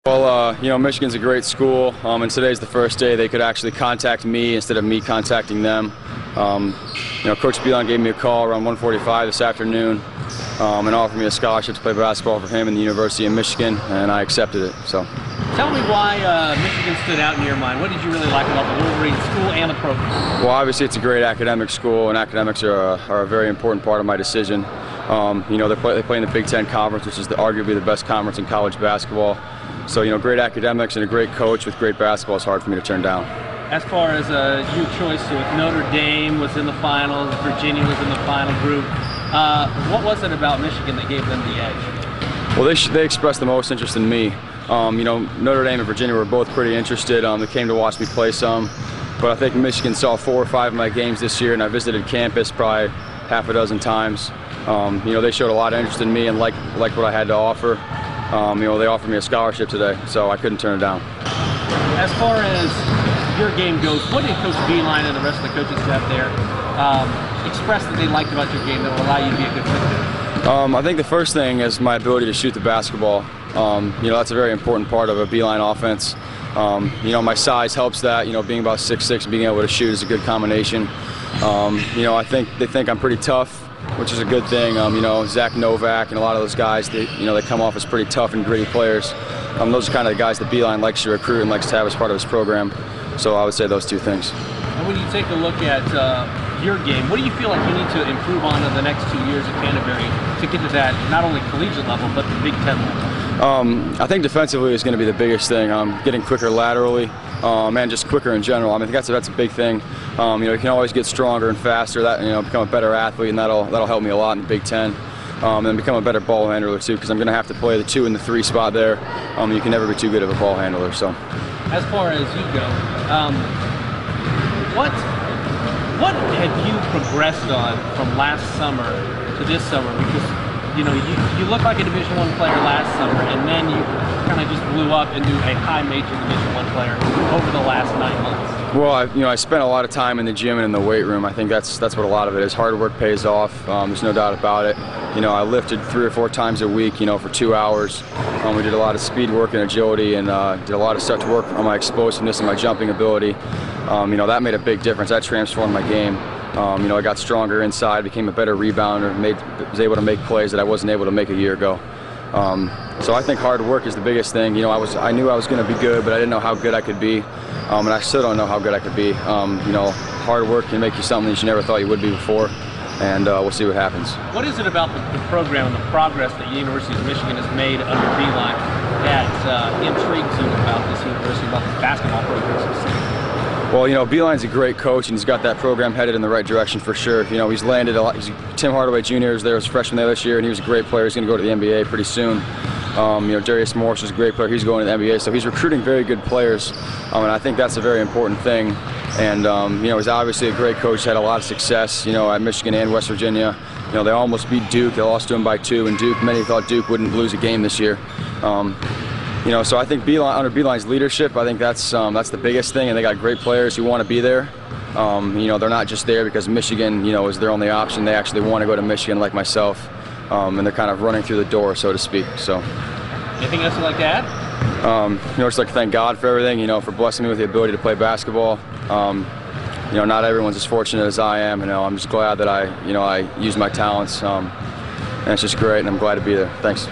Well, Michigan's a great school, and today's the first day they could actually contact me instead of me contacting them. Coach Beilein gave me a call around 1:45 this afternoon and offered me a scholarship to play basketball for him in the University of Michigan, and I accepted it. So, tell me why Michigan stood out in your mind. What did you really like about the Wolverine school and the program? Well, obviously it's a great academic school, and academics are a very important part of my decision. They play in the Big Ten Conference, which is arguably the best conference in college basketball. So, great academics and a great coach with great basketball is hard for me to turn down. As far as your choice, with Notre Dame was in the finals, Virginia was in the final group, what was it about Michigan that gave them the edge? Well, they expressed the most interest in me. Notre Dame and Virginia were both pretty interested. They came to watch me play some, but I think Michigan saw 4 or 5 of my games this year, and I visited campus probably half a dozen times. They showed a lot of interest in me and liked what I had to offer. They offered me a scholarship today, so I couldn't turn it down. As far as your game goes, what did Coach Beilein and the rest of the coaching staff there express that they liked about your game that will allow you to be a good fit there? I think the first thing is my ability to shoot the basketball. That's a very important part of a Beilein offense. My size helps that. Being about 6'6", being able to shoot is a good combination. I think they think I'm pretty tough, which is a good thing. Zach Novak and a lot of those guys, they come off as pretty tough and gritty players. Those are kind of the guys that Beilein likes to recruit and likes to have as part of his program. So I would say those two things. And when you take a look at your game, what do you feel like you need to improve on in the next 2 years at Canterbury to get to that not only collegiate level but the Big Ten level? I think defensively is going to be the biggest thing. Getting quicker laterally and just quicker in general. I think that's a big thing. You can always get stronger and faster. Become a better athlete, and that'll help me a lot in the Big Ten. And become a better ball handler too, because I'm going to have to play the 2 and the 3 spot there. You can never be too good of a ball handler. So, as far as you go, what have you progressed on from last summer to this summer? Because you look like a Division I player last summer, and then you kind of just blew up into a high major Division I player over the last 9 months. Well, I spent a lot of time in the gym and in the weight room. I think that's what a lot of it is. Hard work pays off. There's no doubt about it. I lifted 3 or 4 times a week, for 2 hours. We did a lot of speed work and agility, and did a lot of stuff to work on my explosiveness and my jumping ability. That made a big difference. That transformed my game. I got stronger inside, became a better rebounder, was able to make plays that I wasn't able to make a year ago. So I think hard work is the biggest thing. I knew I was going to be good, but I didn't know how good I could be, and I still don't know how good I could be. Hard work can make you something that you never thought you would be before, and we'll see what happens. What is it about the program and the progress that the University of Michigan has made under Beilein that intrigues you about this university, about the basketball program specifically? Well, Beilein's a great coach, and he's got that program headed in the right direction for sure. He's landed a lot. Tim Hardaway Jr. was there as a freshman there this year, and he was a great player. He's going to go to the NBA pretty soon. Darius Morris is a great player. He's going to the NBA, so he's recruiting very good players, and I think that's a very important thing. And he's obviously a great coach. Had a lot of success, at Michigan and West Virginia. They almost beat Duke. They lost to him by 2, and many thought Duke wouldn't lose a game this year. So I think under Beilein's leadership, I think that's the biggest thing, and they got great players who want to be there. They're not just there because Michigan, is their only option. They actually want to go to Michigan, like myself, and they're kind of running through the door, so to speak. So, anything else you'd like to add? Just like to thank God for everything, for blessing me with the ability to play basketball. Not everyone's as fortunate as I am. I'm just glad that I used my talents, and it's just great, and I'm glad to be there. Thanks.